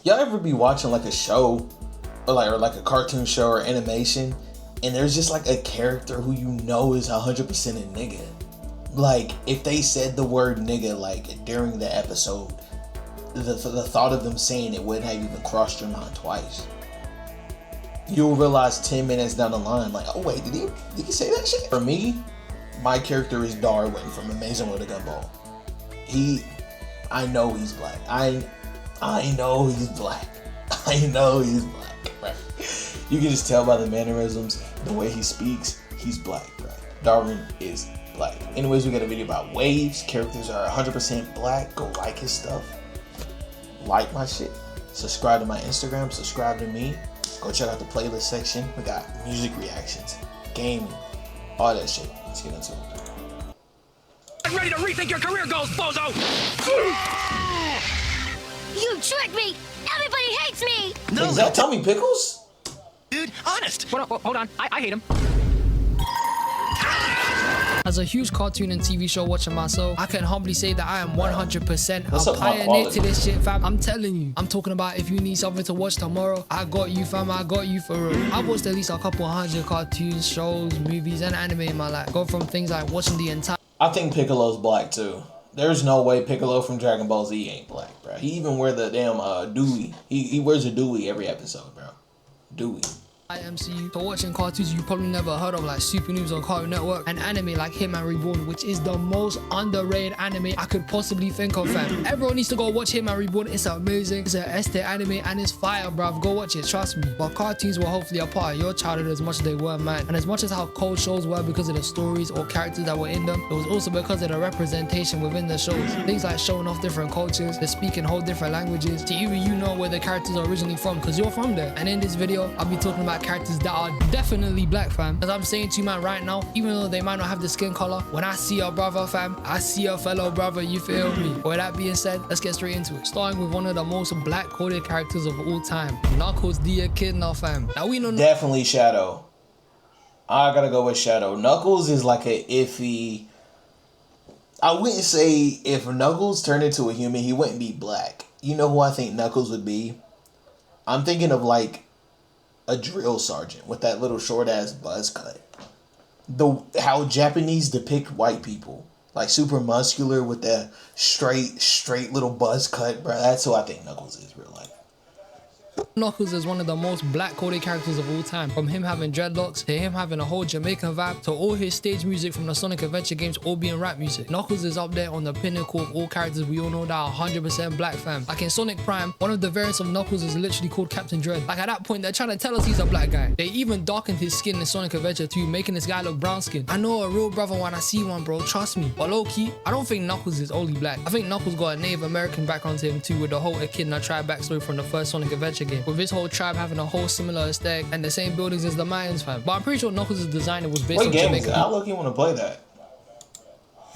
Y'all ever be watching like a show or like a cartoon show or animation, and there's just like a character who you know is 100% a nigga? Like if they said the word nigga like during the episode, the thought of them saying it wouldn't have even crossed your mind twice. You'll realize 10 minutes down the line, like, oh wait, did he say that shit? For me, my character is Darwin from Amazing World of Gumball. I know he's black. I know he's black. I know he's black, right? You can just tell by the mannerisms, the way he speaks, he's black, right? Darwin is black. Anyways, we got a video about Waves. Characters are 100% black. Go like his stuff. Like my shit. Subscribe to my Instagram. Subscribe to me. Go check out the playlist section. We got music reactions, gaming, all that shit. Let's get into it. I'm ready to rethink your career goals, bozo! You tricked me! Everybody hates me! No, is that Tommy Pickles? Dude, honest! Hold on. I hate him. As a huge cartoon and TV show watcher myself, I can humbly say that I am 100% What's a up, my pioneer quality? to this shit, fam. I'm telling you. I'm talking about if you need something to watch tomorrow, I got you, fam. I got you for real. I've watched at least a couple hundred cartoons, shows, movies, and anime in my life. Go from things like watching the entire I think Piccolo's black too. There's no way Piccolo from Dragon Ball Z ain't black, bro. He even wear the damn Dewey. He wears a Dewey every episode, bro. Dewey. MCU. So watching cartoons you probably never heard of, like Super Noobs on Cartoon Network, and anime like Hitman Reborn, which is the most underrated anime I could possibly think of, fam. Everyone needs to go watch Hitman Reborn. It's amazing. It's an S-tier anime and it's fire, bruv. Go watch it, trust me. But cartoons were hopefully a part of your childhood as much as they were mine. And as much as how cold shows were because of the stories or characters that were in them, it was also because of the representation within the shows. Things like showing off different cultures, they're speaking whole different languages, to even you know where the characters are originally from, because you're from there. And in this video, I'll be talking about characters that are definitely black, fam. As I'm saying to you, man, right now, even though they might not have the skin color, when I see a brother, fam, I see a fellow brother, you feel me? With that being said, let's get straight into it. Starting with one of the most black coded characters of all time, Knuckles the Echidna, fam. Now we know Definitely Shadow. I gotta go with Shadow. Knuckles is like a iffy. I wouldn't say if Knuckles turned into a human, he wouldn't be black. You know who I think Knuckles would be? I'm thinking of like a drill sergeant with that little short ass buzz cut. How Japanese depict white people, like super muscular with that straight little buzz cut, bro. That's who I think Knuckles is real life. Knuckles is one of the most black coded characters of all time. From him having dreadlocks, to him having a whole Jamaican vibe, to all his stage music from the Sonic Adventure games all being rap music. Knuckles is up there on the pinnacle of all characters we all know that are 100% black, fam. Like in Sonic Prime, one of the variants of Knuckles is literally called Captain Dread. Like at that point, they're trying to tell us he's a black guy. They even darkened his skin in Sonic Adventure 2, making this guy look brown skin. I know a real brother when I see one, bro, trust me. But low key, I don't think Knuckles is only black. I think Knuckles got a Native American background to him too, with the whole Echidna tribe backstory from the first Sonic Adventure game, with his whole tribe having a whole similar aesthetic and the same buildings as the Mayans, fam. But I'm pretty sure Knuckles' design was based What on game is Jamaica. it? I look-y want to play that.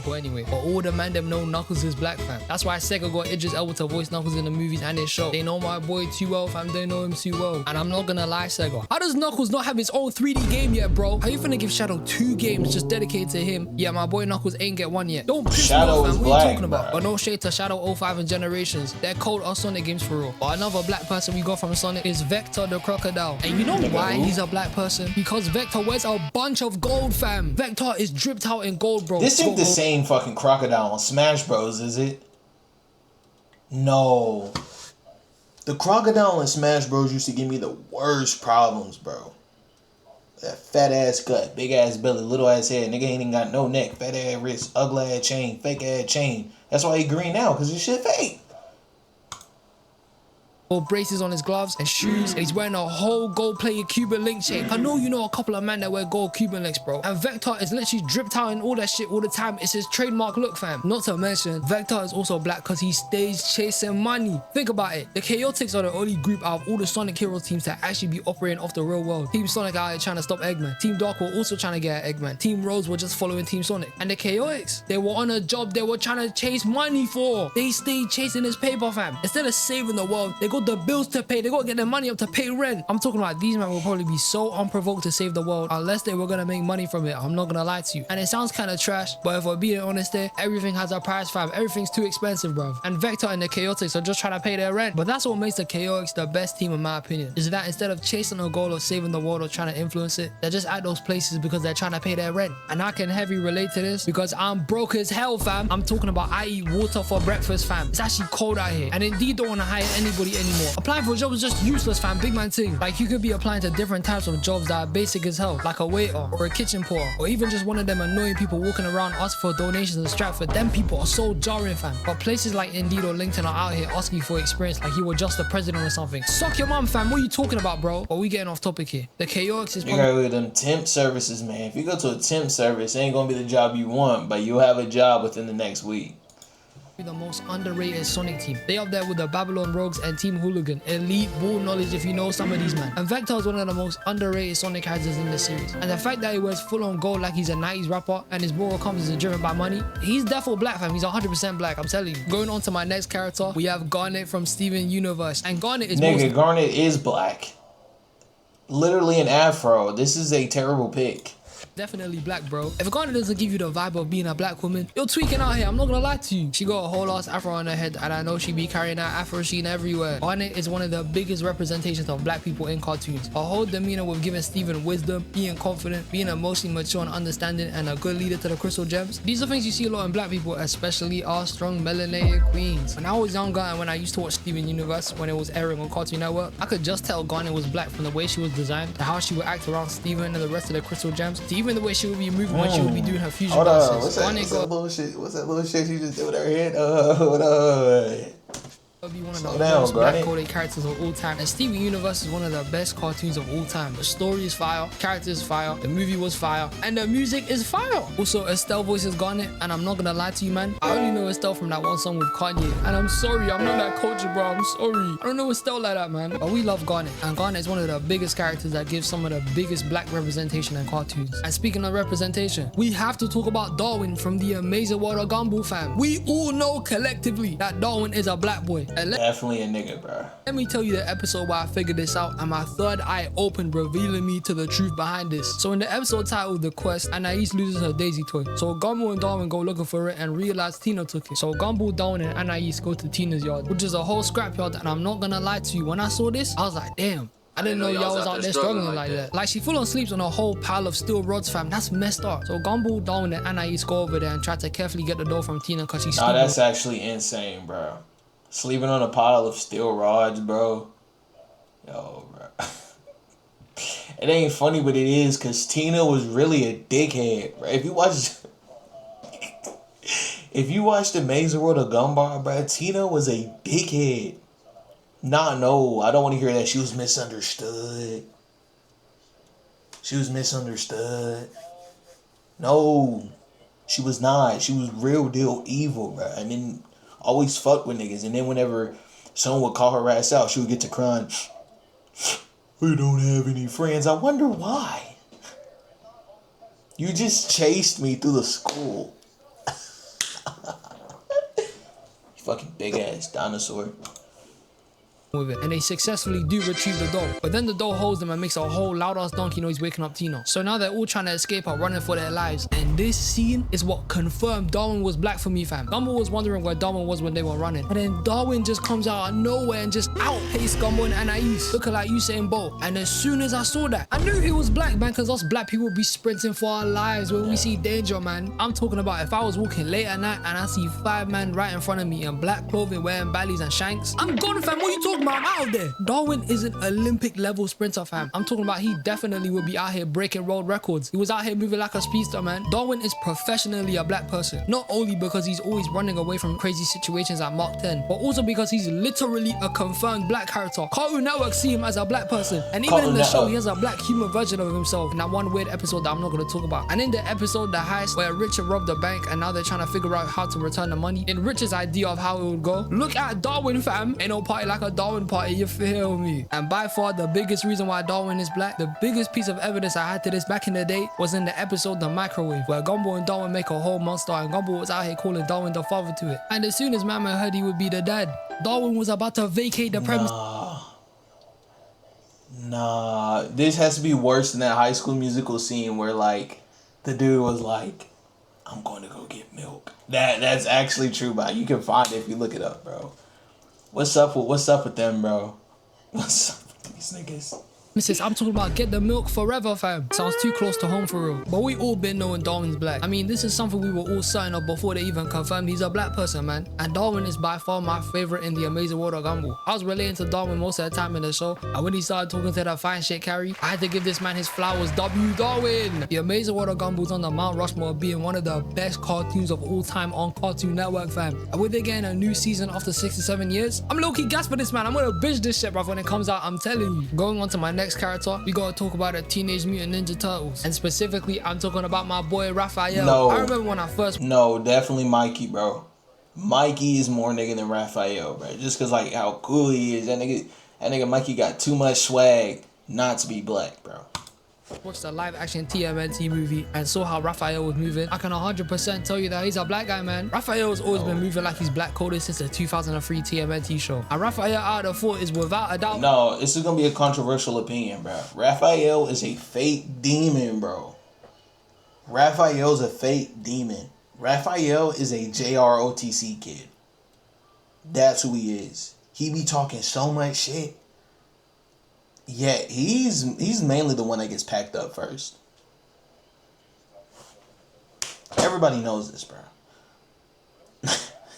But anyway, but all the man them know Knuckles is black, fam. That's why Sega got Idris Elba to voice Knuckles in the movies and his show. They know my boy too well, fam. They know him too well. And I'm not gonna lie, Sega. How does Knuckles not have his own 3D game yet, bro? How you finna give Shadow 2 games just dedicated to him? Yeah, my boy Knuckles ain't get one yet. Don't piss Shadow me off, is fam. What are you black, talking about? bro. But no shade to Shadow 05 and Generations. They're cold on Sonic games for real. But another black person we got from Sonic is Vector the Crocodile. And you know why he's a black person? Because Vector wears a bunch of gold, fam. Vector is dripped out in gold, bro. This ain't the same fucking crocodile on Smash Bros, is it? No. The crocodile in Smash Bros used to give me the worst problems, bro. That fat ass gut, big ass belly, little ass head, nigga ain't even got no neck, fat ass wrist, ugly ass chain, fake ass chain. That's why he green now, cause his shit fake. Braces on his gloves and shoes, and he's wearing a whole gold-plated Cuban link chain. I know you know a couple of men that wear gold Cuban links, bro. And Vector is literally dripped out in all that shit all the time. It's his trademark look, fam. Not to mention, Vector is also black because he stays chasing money. Think about it. The Chaotix are the only group out of all the Sonic Heroes teams that actually be operating off the real world. Team Sonic out here trying to stop Eggman. Team Dark were also trying to get at Eggman. Team Rose were just following Team Sonic. And the Chaotix, they were on a job they were trying to chase money for. They stayed chasing this paper, fam. Instead of saving the world, they go the bills to pay. They gotta get their money up to pay rent. I'm talking about these men will probably be so unprovoked to save the world unless they were gonna make money from it. I'm not gonna lie to you. And it sounds kind of trash, but if we're being honest there, everything has a price, fam. Everything's too expensive, bro. And Vector and the Chaotix are just trying to pay their rent. But that's what makes the Chaotix the best team in my opinion, is that instead of chasing a goal of saving the world or trying to influence it, they're just at those places because they're trying to pay their rent. And I can heavy relate to this because I'm broke as hell, fam. I'm talking about I eat water for breakfast, fam. It's actually cold out here and Indeed don't want to hire anybody anymore. Applying for a job is just useless, fam. Big man thing. Like you could be applying to different types of jobs that are basic as hell, like a waiter or a kitchen porter, or even just one of them annoying people walking around asking for donations in Stratford. Them people are so jarring, fam. But places like Indeed or LinkedIn are out here asking for experience like you were just the president or something. Suck your mum, fam. What are you talking about, bro? But we getting off topic here. The Chaotix is You gotta look at them temp services, man. If you go to a temp service, it ain't gonna be the job you want, but you'll have a job within the next week. the most underrated Sonic team. They up there with the Babylon Rogues and Team Hooligan. Elite ball knowledge if you know some of these men. And Vector is one of the most underrated Sonic characters in the series. And the fact that he wears full on gold like he's a 90s rapper and his moral compass is driven by money, he's definitely black, fam. He's 100% black, I'm telling you. Going on to my next character, we have Garnet from Steven Universe. And Garnet is Garnet is black. Literally an afro. This is a terrible pick. Definitely black, bro. If Garnet doesn't give you the vibe of being a black woman, you're tweaking out here. I'm not gonna lie to you. She got a whole ass afro on her head, and I know she be carrying that afro sheen everywhere. Garnet is one of the biggest representations of black people in cartoons. Her whole demeanor with giving Steven wisdom, being confident, being emotionally mature and understanding, and a good leader to the Crystal Gems. These are things you see a lot in black people, especially our strong melanated queens. When I was younger and when I used to watch Steven Universe when it was airing on Cartoon Network, I could just tell Garnet was black from the way she was designed, to how she would act around Steven and the rest of the Crystal Gems, to even the way she would be moving when she would be doing her fusion dances. What's that little shit she just did with her head? Hold on. Be one of the most black-coded characters of all time, and Steven Universe is one of the best cartoons of all time. The story is fire, character is fire, the movie was fire, and the music is fire. Also, Estelle voices Garnet, and I'm not gonna lie to you, man, I only know Estelle from that one song with Kanye, and I'm sorry, I'm not that culture, bro. I'm sorry, I don't know Estelle like that, man. But we love Garnet, and Garnet is one of the biggest characters that gives some of the biggest black representation in cartoons. And speaking of representation, we have to talk about Darwin from the Amazing World of Gumball, fam. We all know collectively that Darwin is a black boy. Definitely a nigga, bro. Let me tell you the episode where I figured this out and my third eye opened, revealing me to the truth behind this. So in the episode titled The Quest, Anais loses her Daisy toy. So Gumball and Darwin go looking for it and realize Tina took it. So Gumball, Darwin and Anais go to Tina's yard, which is a whole scrapyard, and I'm not gonna lie to you, when I saw this, I was like, damn. I didn't know y'all was out there struggling like that. Like, she full on sleeps on a whole pile of steel rods, fam. That's messed up. So Gumball, Darwin and Anais go over there and try to carefully get the door from Tina because she's stupid. That's actually insane, bro. Sleeping on a pile of steel rods, bro. Yo, bro. It ain't funny, but it is, because Tina was really a dickhead, bro. If you watched Amazing World of Gumball, bro, Tina was a dickhead. No, I don't want to hear that. She was misunderstood. She was misunderstood. No, she was not. She was real deal evil, bro. And then always fuck with niggas, and then whenever someone would call her ass out, she would get to crying. We don't have any friends. I wonder why. You just chased me through the school. You fucking big ass dinosaur. With it, and they successfully do retrieve the doll, but then the doll holds them and makes a whole loud ass donkey noise waking up Tina. So now they're all trying to escape her, running for their lives, and this scene is what confirmed Darwin was black for me, fam. Gumball was wondering where Darwin was when they were running, and then Darwin just comes out of nowhere and just outpaced Gumball and Anais, looking like Usain Bolt. And as soon as I saw that, I knew he was black, man, because us black people be sprinting for our lives when we see danger, man. I'm talking about if I was walking late at night and I see 5 men right in front of me in black clothing wearing ballies and shanks, I'm gone, fam. What are you talking about? I'm out there. Darwin is an Olympic level sprinter, fam. I'm talking about he definitely would be out here breaking world records. He was out here moving like a speedster, man. Darwin is professionally a black person, not only because he's always running away from crazy situations at Mark 10, but also because he's literally a confirmed black character. Cartoon Network see him as a black person, and even in the show he has a black human version of himself in that one weird episode that I'm not going to talk about. And in the episode The Heist, where Richard robbed the bank and now they're trying to figure out how to return the money, in Richard's idea of how it would go, look at Darwin, fam. Ain't no party like a Darwin party, you feel me? And by far the biggest reason why Darwin is black, the biggest piece of evidence I had to this back in the day, was in the episode The Microwave, where Gumball and Darwin make a whole monster and Gumball was out here calling Darwin the father to it. And as soon as Mama heard he would be the dad, Darwin was about to vacate the premise. Nah, this has to be worse than that High School Musical scene where like the dude was like, "I'm going to go get milk." That's actually true, but you can find it if you look it up, bro. What's up with them, bro? What's up with these niggas? Mrs. I'm talking about get the milk forever, fam. Sounds too close to home for real. But we all been knowing Darwin's black. I mean, this is something we were all certain of before they even confirmed he's a black person, man. And Darwin is by far my favorite in the Amazing World of Gumball. I was relating to Darwin most of the time in the show, and when he started talking to that fine shit Carrie, I had to give this man his flowers. W Darwin! The Amazing World of Gumball's on the Mount Rushmore of being one of the best cartoons of all time on Cartoon Network, fam. And with they getting a new season after 67 years, I'm low-key gassed for this, man. I'm gonna binge this shit, bruv, when it comes out, I'm telling you. Going on to my next character, we gotta talk about the Teenage Mutant Ninja Turtles. And specifically, I'm talking about my boy Raphael. No. I remember when I first... No, definitely Mikey, bro. Mikey is more nigga than Raphael, bro. Just cause like how cool he is. That nigga Mikey got too much swag not to be black, bro. watched the live action TMNT movie and saw how Raphael was moving, I can 100% tell you that he's a black guy, man. Raphael has always been moving like he's black coded since the 2003 TMNT show. And Raphael out of the four is without a doubt. No, this is gonna be a controversial opinion, bro. Raphael is a fake demon, bro. Raphael's a fake demon. Raphael is a JROTC kid. That's who he is. He be talking so much shit. Yeah, he's mainly the one that gets packed up first. Everybody knows this, bro.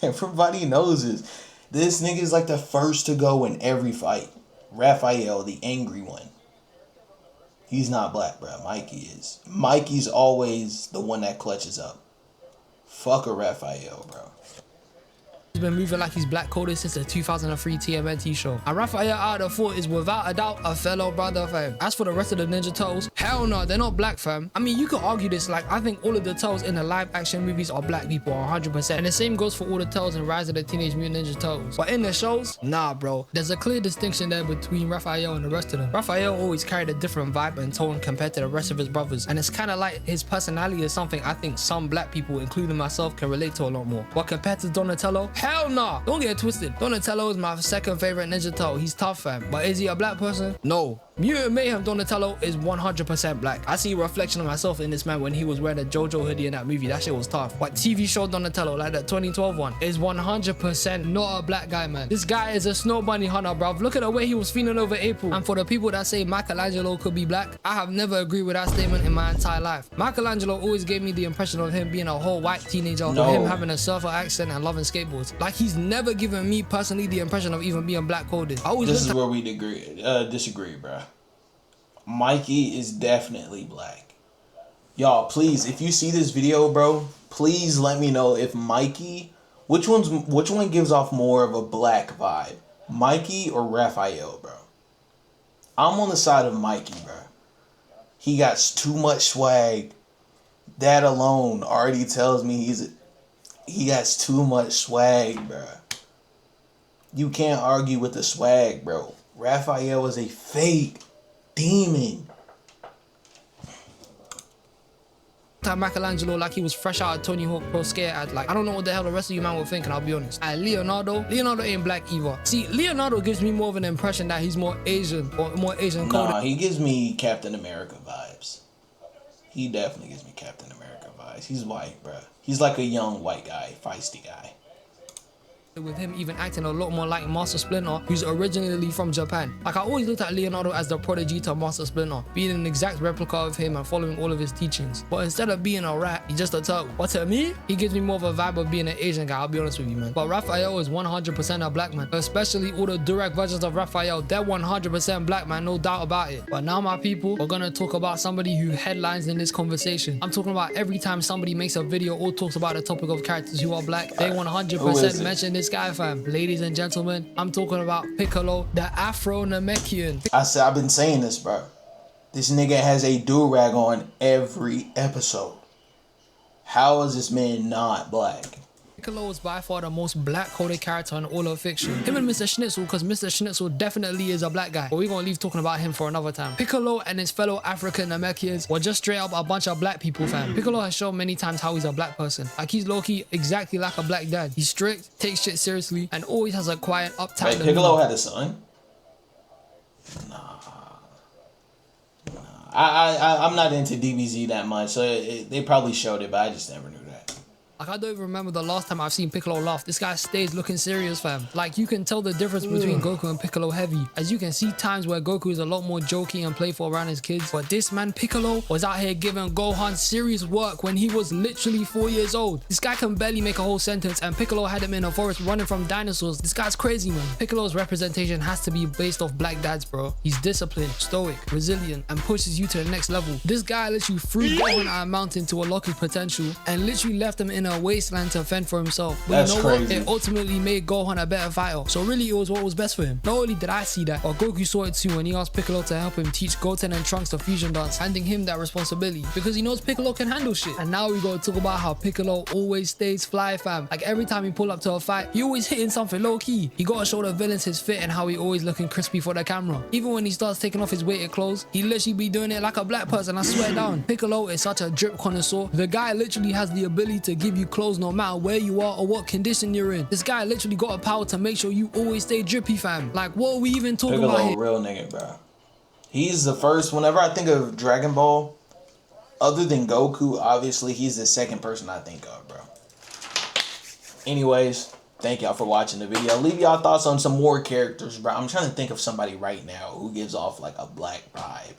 Everybody knows this. This nigga is like the first to go in every fight. Raphael, the angry one. He's not black, bro. Mikey is. Mikey's always the one that clutches up. Fuck a Raphael, bro. He's been moving like he's black coded since the 2003 TMNT show. And Raphael out of the four is without a doubt a fellow brother, fam. As for the rest of the Ninja Turtles, hell no, they're not black, fam. I mean, you could argue this, like, I think all of the Turtles in the live action movies are black people, 100%. And the same goes for all the Turtles in Rise of the Teenage Mutant Ninja Turtles. But in the shows, nah, bro. There's a clear distinction there between Raphael and the rest of them. Raphael always carried a different vibe and tone compared to the rest of his brothers. And it's kind of like his personality is something I think some black people, including myself, can relate to a lot more. But compared to Donatello, hell nah. Don't get it twisted. Donatello is my second favorite Ninja Turtle. He's tough, fam. But is he a black person? No. Mutant Mayhem Donatello is 100% black. I see a reflection of myself in this man when he was wearing a JoJo hoodie in that movie. That shit was tough. But TV show Donatello, like that 2012 one, is 100% not a black guy, man. This guy is a snow bunny hunter, bruv. Look at the way he was feeling over April. And for the people that say Michelangelo could be black, I have never agreed with that statement in my entire life. Michelangelo always gave me the impression of him being a whole white teenager, of him having a surfer accent and loving skateboards. Like, he's never given me personally the impression of even being black coded. This is where we disagree, bro. Mikey is definitely black. Y'all, please, if you see this video, bro, please let me know if Mikey, which one gives off more of a black vibe, Mikey or Raphael, bro? I'm on the side of Mikey, bro. He got too much swag. That alone already tells me he has too much swag, bro. You can't argue with the swag, bro. Raphael is a fake demon. Michelangelo like he was fresh out of Tony Hawk Pro Skater ad. Like, I don't know what the hell the rest of you man were thinking, I'll be honest. And Leonardo ain't black either. See, Leonardo gives me more of an impression that he's more Asian or more Asian coded. Nah, he gives me Captain America vibes. He definitely gives me Captain America vibes. He's white, bro. He's like a young white guy, feisty guy. With him even acting a lot more like Master Splinter, who's originally from Japan. Like, I always looked at Leonardo as the prodigy to Master Splinter, being an exact replica of him and following all of his teachings. But instead of being a rat, he's just a turtle. But to me, he gives me more of a vibe of being an Asian guy, I'll be honest with you, man. But Raphael is 100% a black man. Especially all the direct versions of Raphael, they're 100% black, man, no doubt about it. But now, my people, we're gonna talk about somebody who headlines in this conversation. I'm talking about every time somebody makes a video or talks about the topic of characters who are black, they 100% mention this guy, fam. Ladies and gentlemen, I'm talking about Piccolo, the Afro-Namekian. I've been saying this, bro. This nigga has a do-rag on every episode. How is this man not black? Piccolo is by far the most black-coded character in all of fiction. Him and Mr. Schnitzel, because Mr. Schnitzel definitely is a black guy. But we're gonna leave talking about him for another time. Piccolo and his fellow African Namekians were just straight up a bunch of black people, fam. Piccolo has shown many times how he's a black person. Like, he's low-key exactly like a black dad. He's strict, takes shit seriously, and always has a quiet, uptight... Wait, Piccolo had a son? Nah. I'm not into DBZ that much, so they probably showed it, but I just never knew that. Like, I don't even remember the last time I've seen Piccolo laugh. This guy stays looking serious, fam. Like, you can tell the difference between Goku and Piccolo heavy. As you can see times where Goku is a lot more jokey and playful around his kids. But this man, Piccolo, was out here giving Gohan serious work when he was literally 4 years old. This guy can barely make a whole sentence, and Piccolo had him in a forest running from dinosaurs. This guy's crazy, man. Piccolo's representation has to be based off black dads, bro. He's disciplined, stoic, resilient, and pushes you to the next level. This guy literally threw Gohan out of a mountain to unlock his potential and literally left him in a wasteland to fend for himself. But That's you know crazy. what? It ultimately made Gohan a better fighter. So really, it was what was best for him. Not only did I see that, but Goku saw it too when he asked Piccolo to help him teach Goten and Trunks the fusion dance, handing him that responsibility because he knows Piccolo can handle shit. And now we gotta talk about how Piccolo always stays fly, fam. Like, every time he pull up to a fight, he always hitting something low key. He gotta show the villains his fit and how he always looking crispy for the camera. Even when he starts taking off his weighted clothes, he literally be doing it like a black person, I swear down. Piccolo is such a drip connoisseur. The guy literally has the ability to give you clothes no matter where you are or what condition you're in. This guy literally got a power to make sure you always stay drippy, fam. Like, what are we even talking Piccolo, about here? real nigga, bro. He's the first. Whenever I think of Dragon Ball, other than Goku, obviously he's the second person I think of, bro. Anyways, thank y'all for watching the video. Leave y'all thoughts on some more characters, bro. I'm trying to think of somebody right now who gives off like a black vibe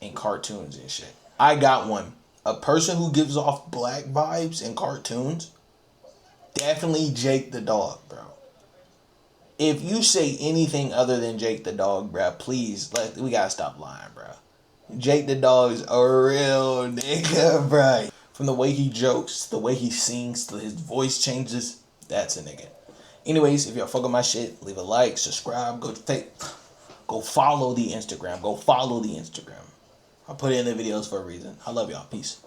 in cartoons and shit. I got one. A person who gives off black vibes in cartoons, definitely Jake the dog, bro. If you say anything other than Jake the dog, bro, please, we gotta stop lying, bro. Jake the dog's a real nigga, bro. From the way he jokes, the way he sings, his voice changes, that's a nigga. Anyways, if y'all fuck with my shit, leave a like, subscribe, go follow the Instagram. Go follow the Instagram. I put it in the videos for a reason. I love y'all. Peace.